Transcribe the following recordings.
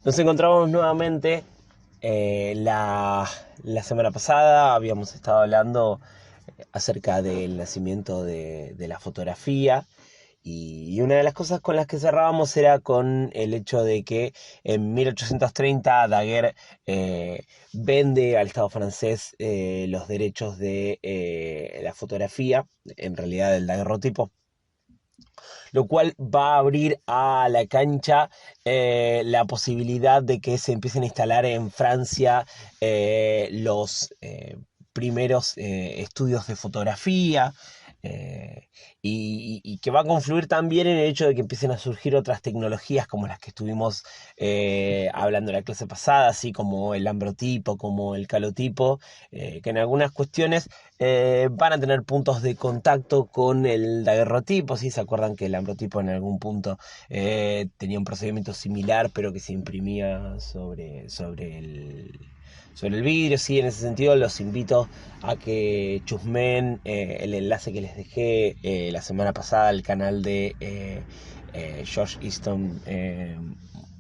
Nos encontramos nuevamente. La semana pasada habíamos estado hablando acerca del nacimiento de la fotografía y una de las cosas con las que cerrábamos era con el hecho de que en 1830 Daguerre vende al Estado francés los derechos de la fotografía, en realidad del daguerrotipo, lo cual va a abrir a la cancha la posibilidad de que se empiecen a instalar en Francia los primeros estudios de fotografía. Y que va a confluir también en el hecho de que empiecen a surgir otras tecnologías como las que estuvimos hablando en la clase pasada, así como el ambrotipo, como el calotipo, que en algunas cuestiones van a tener puntos de contacto con el daguerrotipo. ¿Sí? ¿Se acuerdan que el ambrotipo en algún punto tenía un procedimiento similar, pero que se imprimía sobre el vidrio? Sí, en ese sentido los invito a que chusmen el enlace que les dejé la semana pasada al canal de George Easton.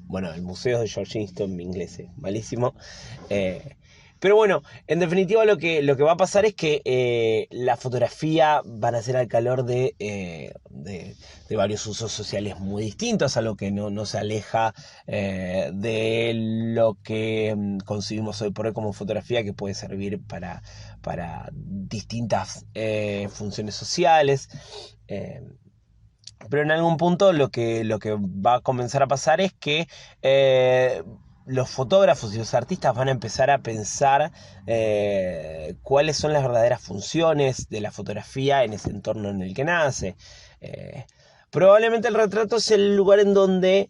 Bueno, el museo de George Easton, mi inglés es malísimo. Eh, pero bueno, en definitiva lo que va a pasar es que la fotografía van a ser al calor de varios usos sociales muy distintos, algo que no se aleja de lo que concibimos hoy por hoy como fotografía, que puede servir para distintas funciones sociales. Eh, pero en algún punto lo que va a comenzar a pasar es que los fotógrafos y los artistas van a empezar a pensar cuáles son las verdaderas funciones de la fotografía en ese entorno en el que nace. Eh, Probablemente el retrato es el lugar en donde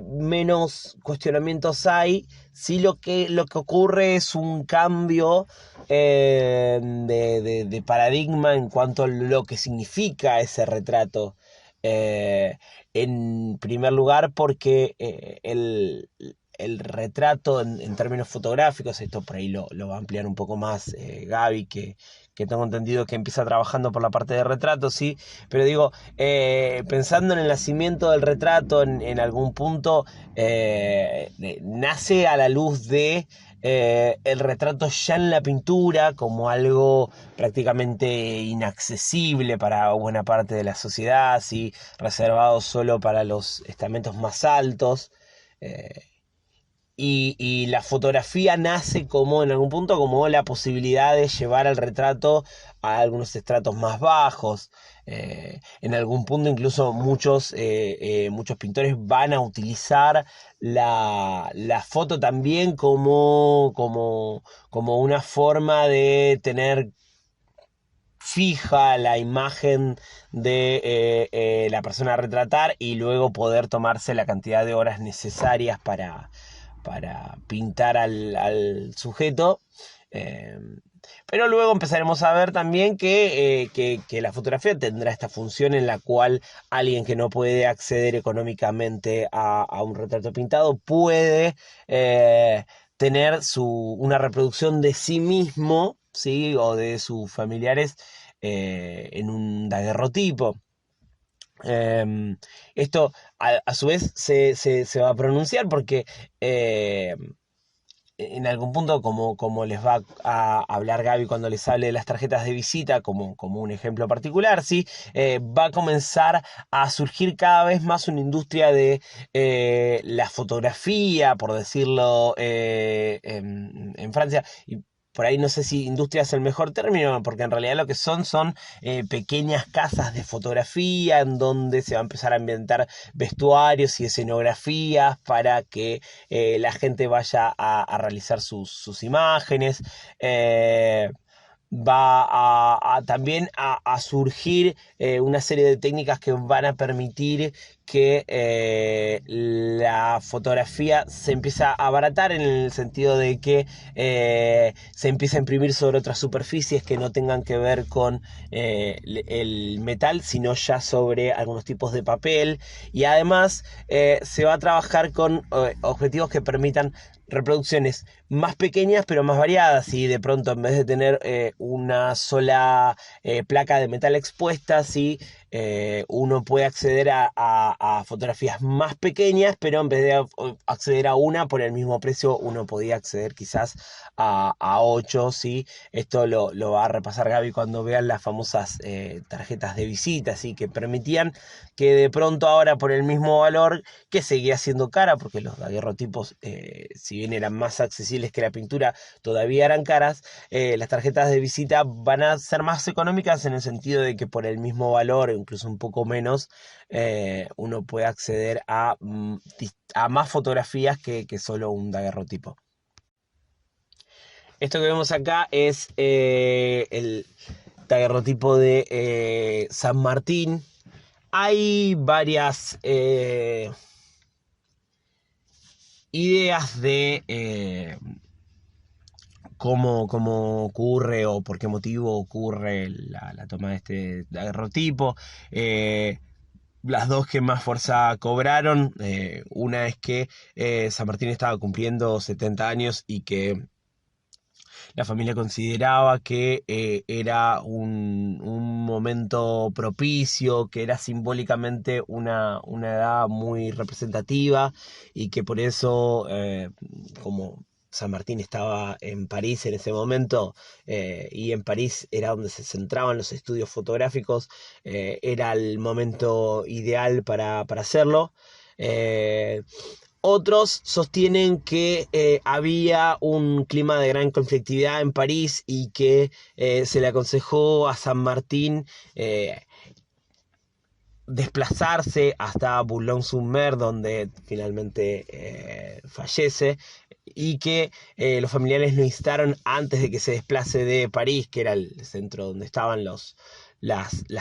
menos cuestionamientos hay, si lo que ocurre es un cambio de paradigma en cuanto a lo que significa ese retrato. Eh, en primer lugar, porque el retrato en términos fotográficos, esto por ahí lo va a ampliar un poco más Gaby, que tengo entendido que empieza trabajando por la parte de retrato, sí, pero digo, pensando en el nacimiento del retrato en algún punto, nace a la luz de el retrato ya en la pintura como algo prácticamente inaccesible para buena parte de la sociedad, ¿sí? Reservado solo para los estamentos más altos. eh, y la fotografía nace como en algún punto como la posibilidad de llevar al retrato a algunos estratos más bajos. En algún punto incluso muchos pintores van a utilizar la foto también como una forma de tener fija la imagen de la persona a retratar y luego poder tomarse la cantidad de horas necesarias para pintar al sujeto. Eh, pero luego empezaremos a ver también que la fotografía tendrá esta función en la cual alguien que no puede acceder económicamente a un retrato pintado puede tener una reproducción de sí mismo, ¿sí? O de sus familiares en un daguerrotipo. Eh, Esto a su vez se va a pronunciar porque eh, en algún punto, como les va a hablar Gaby cuando les hable de las tarjetas de visita, como un ejemplo particular, ¿sí? Va a comenzar a surgir cada vez más una industria de la fotografía, por decirlo, en Francia. Y por ahí no sé si industria es el mejor término, porque en realidad lo que son pequeñas casas de fotografía en donde se va a empezar a ambientar vestuarios y escenografías para que la gente vaya a realizar sus imágenes. Va también a surgir una serie de técnicas que van a permitir que la fotografía se empiece a abaratar, en el sentido de que se empieza a imprimir sobre otras superficies que no tengan que ver con el metal, sino ya sobre algunos tipos de papel. Y además se va a trabajar con objetivos que permitan reproducciones más pequeñas pero más variadas, y de pronto en vez de tener una sola placa de metal expuesta, ¿sí? uno puede acceder a fotografías más pequeñas, pero en vez de acceder a una por el mismo precio, uno podía acceder quizás a 8, ¿sí? Esto lo va a repasar Gaby cuando vean las famosas tarjetas de visita, ¿sí? Que permitían que de pronto ahora por el mismo valor, que seguía siendo cara, porque los daguerrotipos, si bien eran más accesibles que la pintura, todavía eran caras, las tarjetas de visita van a ser más económicas en el sentido de que por el mismo valor, incluso un poco menos, uno puede acceder a más fotografías que solo un daguerrotipo. Esto que vemos acá es el daguerrotipo de San Martín. Hay varias ideas de cómo ocurre o por qué motivo ocurre la toma de este daguerrotipo. Las dos que más fuerza cobraron, una es que San Martín estaba cumpliendo 70 años y que la familia consideraba que era un momento propicio, que era simbólicamente una edad muy representativa y que por eso, como San Martín estaba en París en ese momento, y en París era donde se centraban los estudios fotográficos, era el momento ideal para hacerlo. Eh, Otros sostienen que había un clima de gran conflictividad en París y que se le aconsejó a San Martín desplazarse hasta Boulogne-sur-Mer, donde finalmente fallece, y que los familiares lo instaron antes de que se desplace de París, que era el centro donde estaban las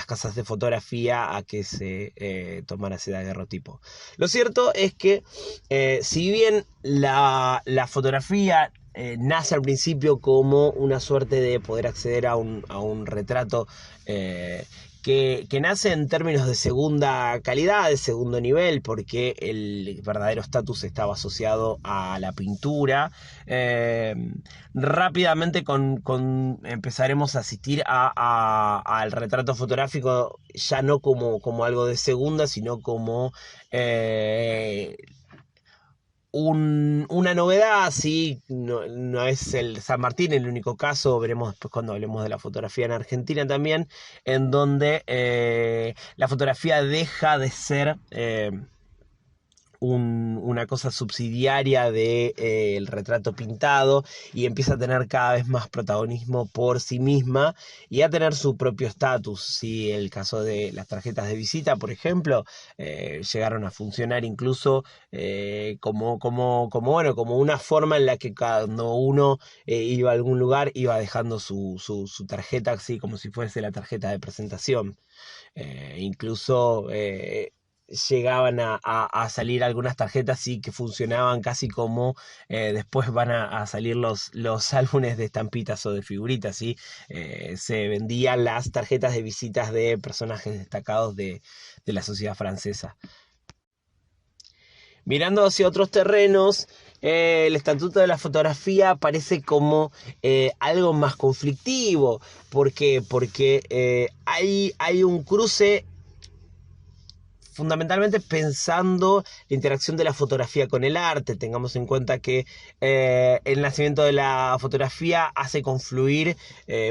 casas de fotografía, a que se tomara ese daguerrotipo. Lo cierto es que si bien la fotografía nace al principio como una suerte de poder acceder a un retrato que nace en términos de segunda calidad, de segundo nivel, porque el verdadero estatus estaba asociado a la pintura. Rápidamente empezaremos a asistir al retrato fotográfico ya no como algo de segunda, sino como una novedad, sí, no es el San Martín el único caso, veremos después cuando hablemos de la fotografía en Argentina también, en donde la fotografía deja de ser una cosa subsidiaria del retrato pintado y empieza a tener cada vez más protagonismo por sí misma y a tener su propio estatus. ¿Sí? El caso de las tarjetas de visita, por ejemplo, llegaron a funcionar incluso bueno, como una forma en la que cuando uno iba a algún lugar iba dejando su tarjeta, así como si fuese la tarjeta de presentación. Incluso llegaban a salir algunas tarjetas sí que funcionaban casi como después van a salir los álbumes de estampitas o de figuritas, ¿sí? Se vendían las tarjetas de visitas de personajes destacados de la sociedad francesa. Mirando hacia otros terrenos, el estatuto de la fotografía parece como algo más conflictivo. ¿Por qué? Porque hay un cruce fundamentalmente pensando la interacción de la fotografía con el arte. Tengamos en cuenta que el nacimiento de la fotografía hace confluir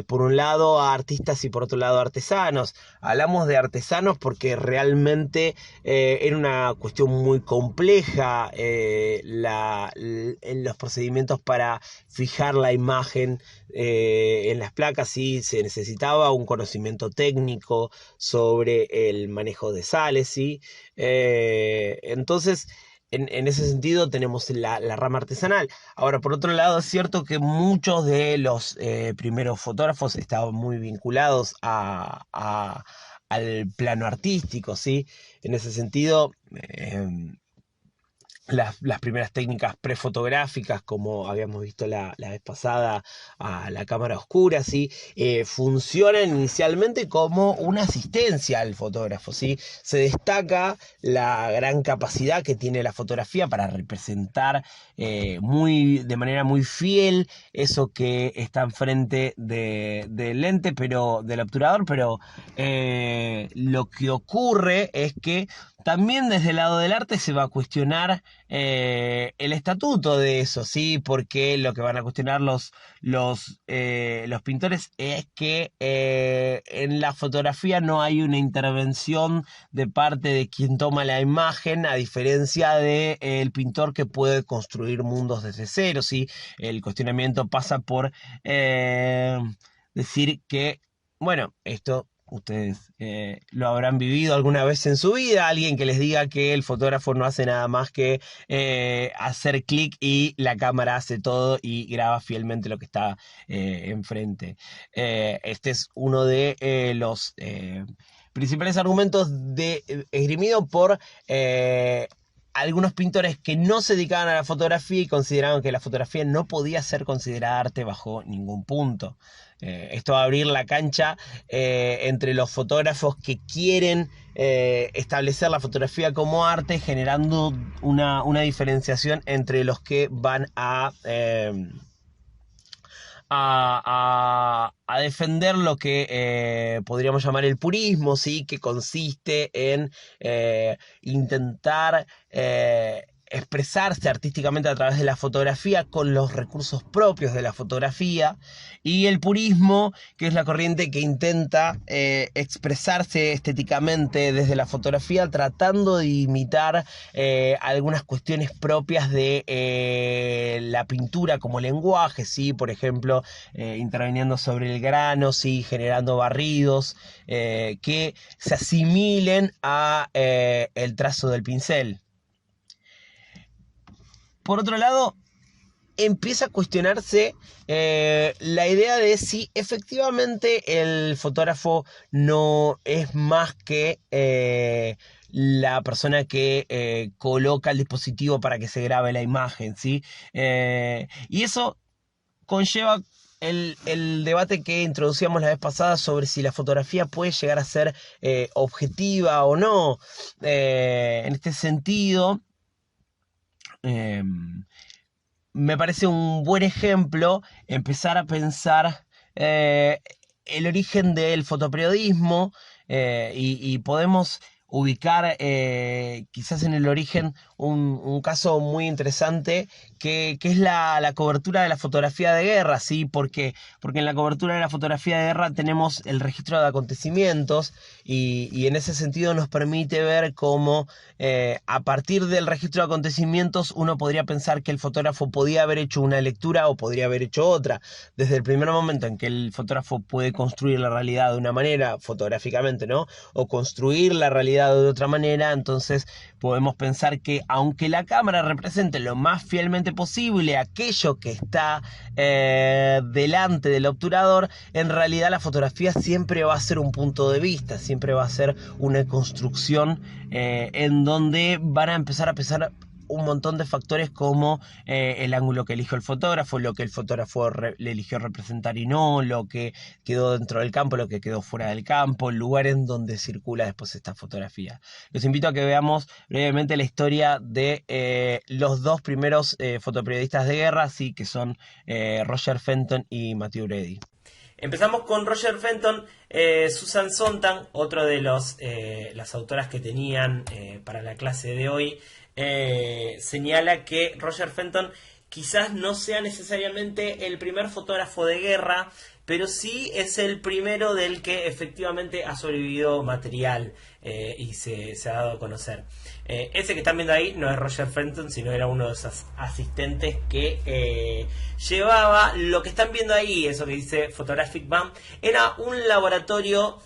por un lado a artistas y por otro lado a artesanos. Hablamos de artesanos porque realmente era una cuestión muy compleja en los procedimientos para fijar la imagen en las placas. Sí, se necesitaba un conocimiento técnico sobre el manejo de sales, ¿sí? Entonces, en ese sentido tenemos la rama artesanal. Ahora, por otro lado, es cierto que muchos de los primeros fotógrafos estaban muy vinculados al plano artístico, ¿sí? En ese sentido, las primeras técnicas prefotográficas, como habíamos visto la vez pasada, a la cámara oscura, ¿sí? Funcionan inicialmente como una asistencia al fotógrafo, ¿sí? Se destaca la gran capacidad que tiene la fotografía para representar de manera muy fiel eso que está enfrente del lente, pero del obturador, pero lo que ocurre es que también desde el lado del arte se va a cuestionar el estatuto de eso, ¿sí? Porque lo que van a cuestionar los pintores es que en la fotografía no hay una intervención de parte de quien toma la imagen, a diferencia de el pintor que puede construir mundos desde cero, ¿sí? El cuestionamiento pasa por decir que, bueno, esto ustedes lo habrán vivido alguna vez en su vida, alguien que les diga que el fotógrafo no hace nada más que hacer clic y la cámara hace todo y graba fielmente lo que está enfrente. Este es uno de los principales argumentos esgrimido por algunos pintores que no se dedicaban a la fotografía y consideraban que la fotografía no podía ser considerada arte bajo ningún punto. Esto va a abrir la cancha entre los fotógrafos que quieren establecer la fotografía como arte, generando una diferenciación entre los que van a defender lo que podríamos llamar el purismo, ¿sí? Que consiste en intentar expresarse artísticamente a través de la fotografía con los recursos propios de la fotografía, y el purismo, que es la corriente que intenta expresarse estéticamente desde la fotografía tratando de imitar algunas cuestiones propias de la pintura como lenguaje, ¿sí? Por ejemplo, interviniendo sobre el grano, ¿sí? Generando barridos que se asimilen a el trazo del pincel. Por otro lado, empieza a cuestionarse la idea de si efectivamente el fotógrafo no es más que la persona que coloca el dispositivo para que se grabe la imagen, ¿sí? Y eso conlleva el debate que introducíamos la vez pasada sobre si la fotografía puede llegar a ser objetiva o no. En este sentido, me parece un buen ejemplo empezar a pensar el origen del fotoperiodismo y podemos ubicar quizás en el origen un caso muy interesante que es la cobertura de la fotografía de guerra, ¿sí? Porque en la cobertura de la fotografía de guerra tenemos el registro de acontecimientos y en ese sentido nos permite ver cómo a partir del registro de acontecimientos uno podría pensar que el fotógrafo podía haber hecho una lectura o podría haber hecho otra. Desde el primer momento en que el fotógrafo puede construir la realidad de una manera, fotográficamente, ¿no? O construir la realidad de otra manera, entonces podemos pensar que aunque la cámara represente lo más fielmente posible aquello que está delante del obturador, en realidad la fotografía siempre va a ser un punto de vista, siempre va a ser una construcción en donde van a empezar a pesar un montón de factores como el ángulo que eligió el fotógrafo, lo que el fotógrafo le eligió representar y no, lo que quedó dentro del campo, lo que quedó fuera del campo, el lugar en donde circula después esta fotografía. Los invito a que veamos brevemente la historia de los dos primeros fotoperiodistas de guerra, sí, que son Roger Fenton y Matthew Brady. Empezamos con Roger Fenton. Susan Sontag, otro de las autoras que tenían para la clase de hoy, señala que Roger Fenton quizás no sea necesariamente el primer fotógrafo de guerra, pero sí es el primero del que efectivamente ha sobrevivido material y se ha dado a conocer. Ese que están viendo ahí no es Roger Fenton, sino era uno de esos asistentes que llevaba lo que están viendo ahí, eso que dice Photographic Van, era un laboratorio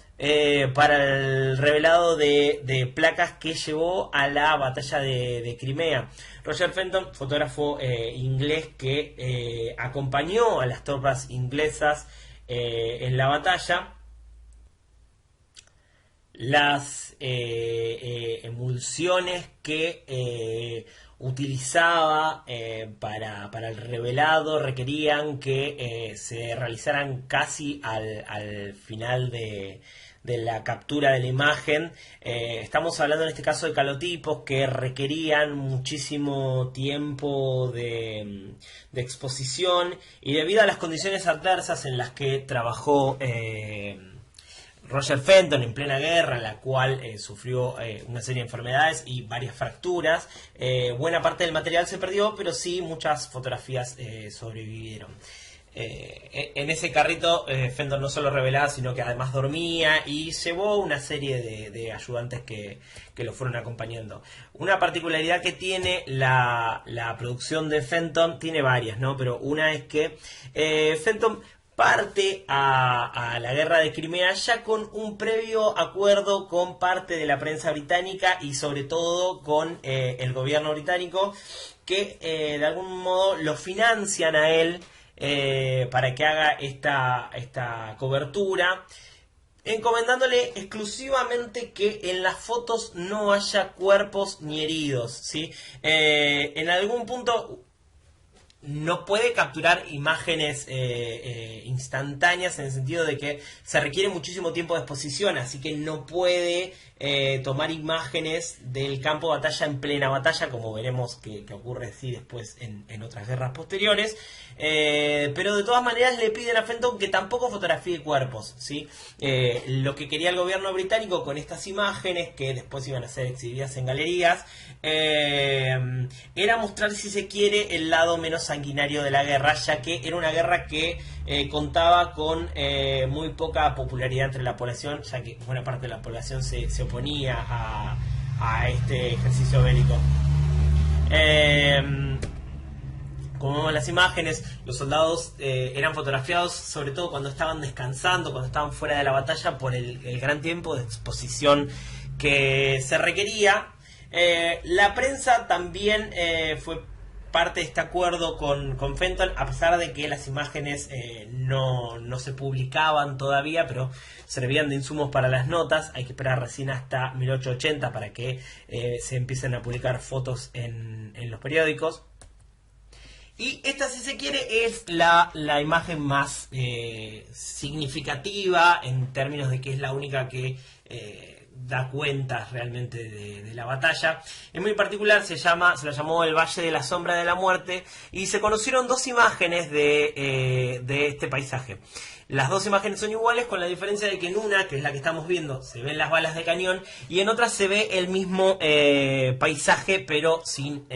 para el revelado de placas que llevó a la batalla de Crimea. Roger Fenton, fotógrafo inglés que acompañó a las tropas inglesas en la batalla. las emulsiones que utilizaba para el revelado requerían que se realizaran casi al final de la captura de la imagen. Estamos hablando en este caso de calotipos que requerían muchísimo tiempo de exposición, y debido a las condiciones adversas en las que trabajó Roger Fenton en plena guerra, en la cual sufrió una serie de enfermedades y varias fracturas, buena parte del material se perdió, pero sí muchas fotografías sobrevivieron. En ese carrito Fenton no solo revelaba, sino que además dormía, y llevó una serie de ayudantes que lo fueron acompañando. Una particularidad que tiene la producción de Fenton, tiene varias, ¿no? Pero una es que Fenton parte a la guerra de Crimea ya con un previo acuerdo con parte de la prensa británica y sobre todo con el gobierno británico, que de algún modo lo financian a él para que haga esta cobertura, encomendándole exclusivamente que en las fotos no haya cuerpos ni heridos, ¿sí? En algún punto no puede capturar imágenes instantáneas, en el sentido de que se requiere muchísimo tiempo de exposición, así que no puede tomar imágenes del campo de batalla en plena batalla, como veremos que ocurre sí después en otras guerras posteriores. Pero de todas maneras le piden a Fenton que tampoco fotografíe cuerpos, ¿sí? Lo que quería el gobierno británico con estas imágenes, que después iban a ser exhibidas en galerías, era mostrar, si se quiere, el lado menos sanguinario de la guerra, ya que era una guerra que contaba con muy poca popularidad entre la población, ya que buena parte de la población se oponía a este ejercicio bélico. Como vemos en las imágenes, los soldados eran fotografiados sobre todo cuando estaban descansando, cuando estaban fuera de la batalla, por el gran tiempo de exposición que se requería. La prensa también fue parte de este acuerdo con Fenton, a pesar de que las imágenes no se publicaban todavía, pero servían de insumos para las notas. Hay que esperar recién hasta 1880 para que se empiecen a publicar fotos en los periódicos. Y esta, si se quiere, es la imagen más significativa en términos de que es la única que da cuenta realmente de la batalla. En muy particular se la llamó el Valle de la Sombra de la Muerte, y se conocieron dos imágenes de este paisaje. Las dos imágenes son iguales, con la diferencia de que en una, que es la que estamos viendo, se ven las balas de cañón, y en otra se ve el mismo paisaje, pero sin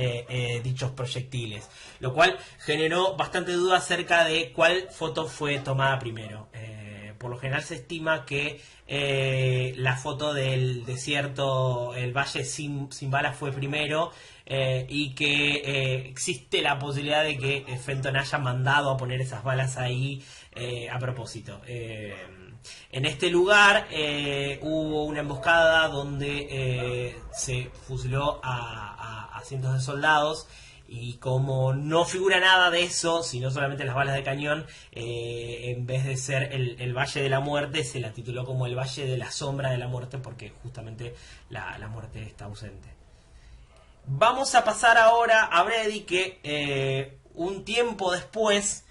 dichos proyectiles, lo cual generó bastante duda acerca de cuál foto fue tomada primero. Por lo general se estima que la foto del desierto, el valle sin balas, fue primero, y que existe la posibilidad de que Fenton haya mandado a poner esas balas ahí a propósito. En este lugar hubo una emboscada donde se fusiló a cientos de soldados, y como no figura nada de eso, sino solamente las balas de cañón, en vez de ser el Valle de la Muerte, se la tituló como el Valle de la Sombra de la Muerte, porque justamente la muerte está ausente. Vamos a pasar ahora a Brady, que un tiempo después,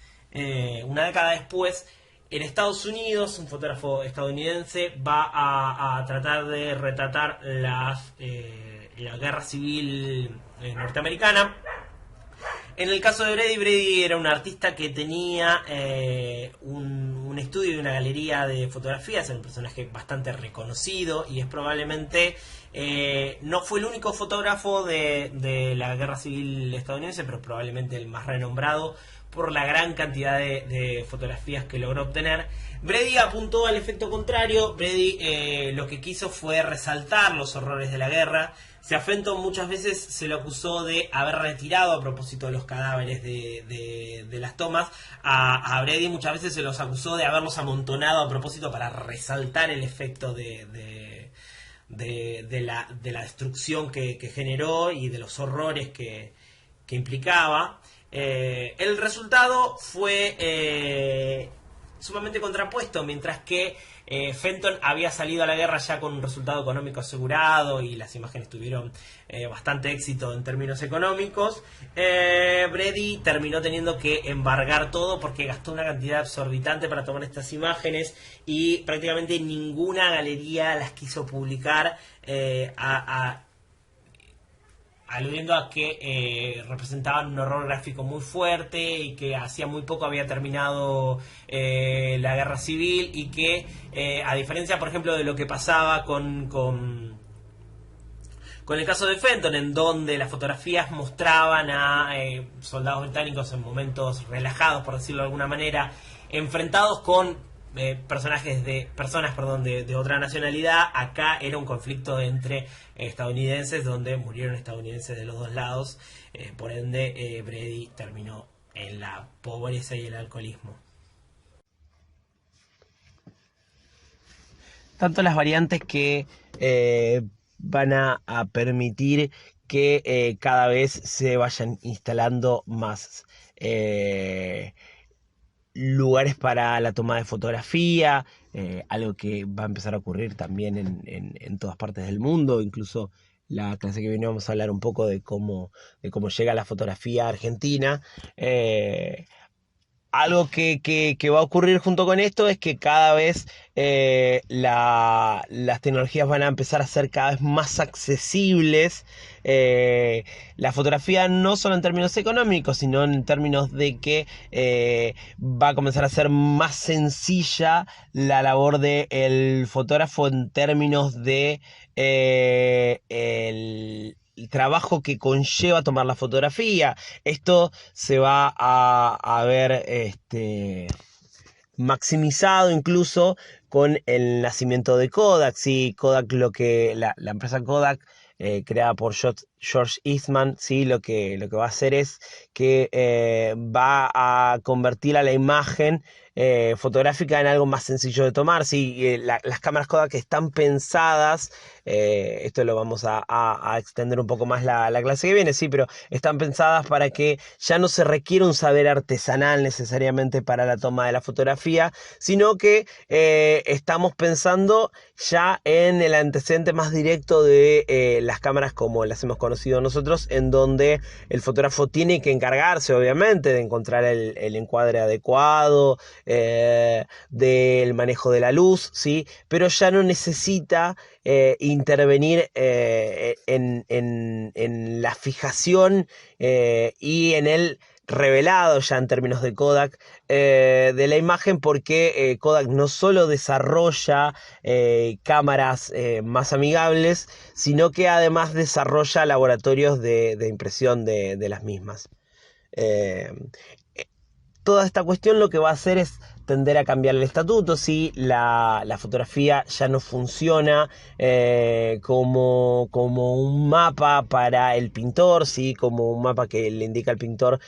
una década después, en Estados Unidos, un fotógrafo estadounidense va a tratar de retratar la guerra civil norteamericana. En el caso de Brady era un artista que tenía un estudio y una galería de fotografías, era un personaje bastante reconocido, y es probablemente, no fue el único fotógrafo de la guerra civil estadounidense, pero probablemente el más renombrado por la gran cantidad de fotografías que logró obtener. Brady apuntó al efecto contrario. Brady lo que quiso fue resaltar los horrores de la guerra. A Fenton muchas veces se lo acusó de haber retirado a propósito de los cadáveres de las tomas. A Brady muchas veces se los acusó de haberlos amontonado a propósito para resaltar el efecto de la destrucción que generó y de los horrores que implicaba. El resultado fue sumamente contrapuesto, mientras que Fenton había salido a la guerra ya con un resultado económico asegurado y las imágenes tuvieron bastante éxito en términos económicos. Brady terminó teniendo que embargar todo porque gastó una cantidad exorbitante para tomar estas imágenes y prácticamente ninguna galería las quiso publicar, aludiendo a que representaban un horror gráfico muy fuerte y que hacía muy poco había terminado la guerra civil y que, a diferencia, por ejemplo, de lo que pasaba con el caso de Fenton, en donde las fotografías mostraban a soldados británicos en momentos relajados, por decirlo de alguna manera, enfrentados con personas de otra nacionalidad. Acá era un conflicto entre estadounidenses donde murieron estadounidenses de los dos lados. Por ende, Brady terminó en la pobreza y el alcoholismo. Tanto las variantes que van a permitir que cada vez se vayan instalando más lugares para la toma de fotografía, algo que va a empezar a ocurrir también en todas partes del mundo. Incluso la clase que viene vamos a hablar un poco de cómo llega la fotografía argentina. Algo que va a ocurrir junto con esto es que cada vez las tecnologías van a empezar a ser cada vez más accesibles. La fotografía no solo en términos económicos, sino en términos de que va a comenzar a ser más sencilla la labor del fotógrafo en términos de el trabajo que conlleva tomar la fotografía. Esto se va a ver maximizado incluso con el nacimiento de Kodak. ¿Sí? Kodak, la empresa Kodak, creada por George Eastman, ¿sí? Lo que va a hacer es que va a convertir a la imagen fotográfica en algo más sencillo de tomar. ¿Sí? Las cámaras Kodak están pensadas, esto lo vamos a extender un poco más la clase que viene, sí, pero están pensadas para que ya no se requiera un saber artesanal necesariamente para la toma de la fotografía, sino que estamos pensando ya en el antecedente más directo de las cámaras como las hemos conocido nosotros, en donde el fotógrafo tiene que encargarse obviamente de encontrar el encuadre adecuado, del manejo de la luz, ¿sí? Pero ya no necesita intervenir en la fijación y en el revelado, ya en términos de Kodak, de la imagen, porque Kodak no solo desarrolla cámaras más amigables, sino que además desarrolla laboratorios de impresión de las mismas. Eh, Toda esta cuestión lo que va a hacer es tender a cambiar el estatuto. Si la fotografía ya no funciona como un mapa para el pintor, ¿sí? Como un mapa que le indica al pintor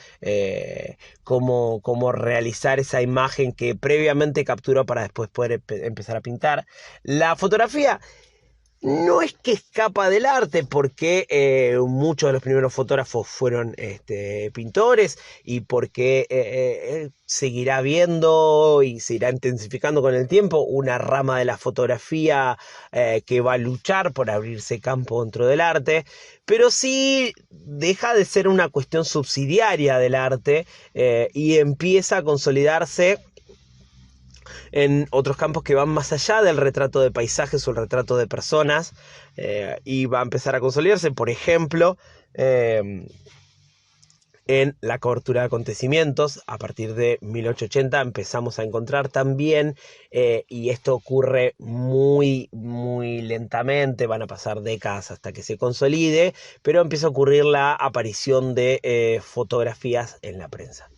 cómo realizar esa imagen que previamente capturó para después poder empezar a pintar. La fotografía no es que escapa del arte, porque muchos de los primeros fotógrafos fueron pintores, y porque seguirá viendo y se irá intensificando con el tiempo una rama de la fotografía que va a luchar por abrirse campo dentro del arte, pero sí deja de ser una cuestión subsidiaria del arte y empieza a consolidarse en otros campos que van más allá del retrato de paisajes o el retrato de personas, y va a empezar a consolidarse, por ejemplo, en la cobertura de acontecimientos. A partir de 1880 empezamos a encontrar también, y esto ocurre muy, muy lentamente, van a pasar décadas hasta que se consolide, pero empieza a ocurrir la aparición de fotografías en la prensa.